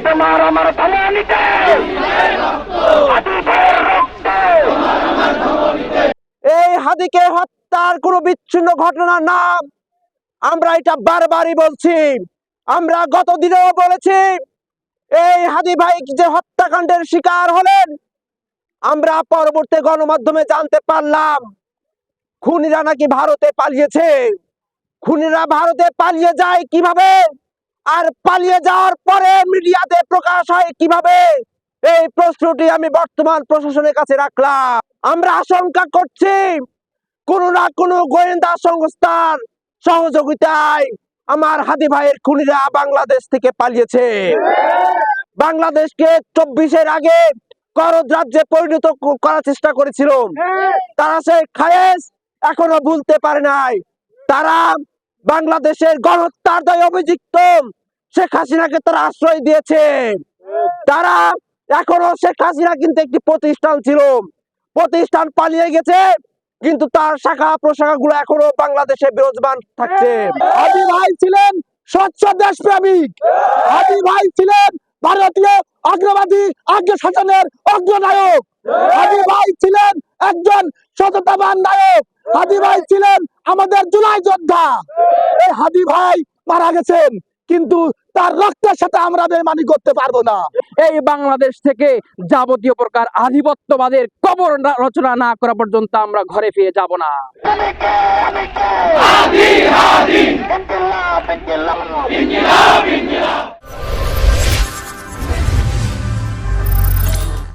তোমার আমার ধমনীতে এই হাদিকে হত্যার কোনো বিচ্ছিন্ন ঘটনার নাম আমরা এটা বারবারই বলছি। আমরা গত দিনেও বলেছি এই হাদি ভাই যে হত্যাকাণ্ডের শিকার হলেন, আমরা পরবর্তী গণমাধ্যমে জানতে পারলাম খুনিরা নাকি ভারতে পালিয়েছে। খুনিরা ভারতে পালিয়ে যায় কিভাবে, আর পালিয়ে যাওয়ার পরে মিডিয়াতে প্রকাশ হয় কিভাবে, এই প্রশ্নটি আমি বর্তমান প্রশাসনের কাছে রাখলাম। আমরা আশঙ্কা করছি কোনো না কোনো গোয়েন্দা সংস্থার সহযোগিতায় আমার হাদি ভাইয়ের খুনিরা বাংলাদেশ থেকে পালিয়েছে। বাংলাদেশকে 24-এর আগে করদ রাজ্যে পরিণত করার চেষ্টা করেছিল। তারা সেই খায়েশ এখনো ভুলতে পারে নাই। তারা বাংলাদেশের গণহত্যার দায়ে অভিযুক্ত শেখ হাসিনাকে তারা আশ্রয় দিয়েছে। তারা এখনো শেখ হাসিনা কিন্তু একটি প্রতিষ্ঠান ছিল, প্রতিষ্ঠান পালিয়ে গেছে, কিন্তু তার শাখা প্রশাখা গুলো এখনো বাংলাদেশে বিরাজমান থাকছে। হাদি ভাই ছিলেন স্বচ্ছ দেশপ্রেমিক, হাদি ভাই ছিলেন ভারতীয় অগ্রবাদী আগ্রা শাসনের অগ্রনায়ক, হাদি ভাই ছিলেন একজন সততাবান নায়ক, হাদি ভাই ছিলেন আমাদের জুলাই যোদ্ধা। এই হাদি ভাই মারা গেছেন, কিন্তু তার রক্তের সাথে আমরা বেইমানি করতে পারবো না। এই বাংলাদেশ থেকে যাবতীয় প্রকার আধিপত্যবাদের কবর রচনা না করা পর্যন্ত আমরা ঘরে ফিরে যাব না। হাদি হাদি ইনকিলাব ইনকিলাব ইনকিলাব ইনকিলাব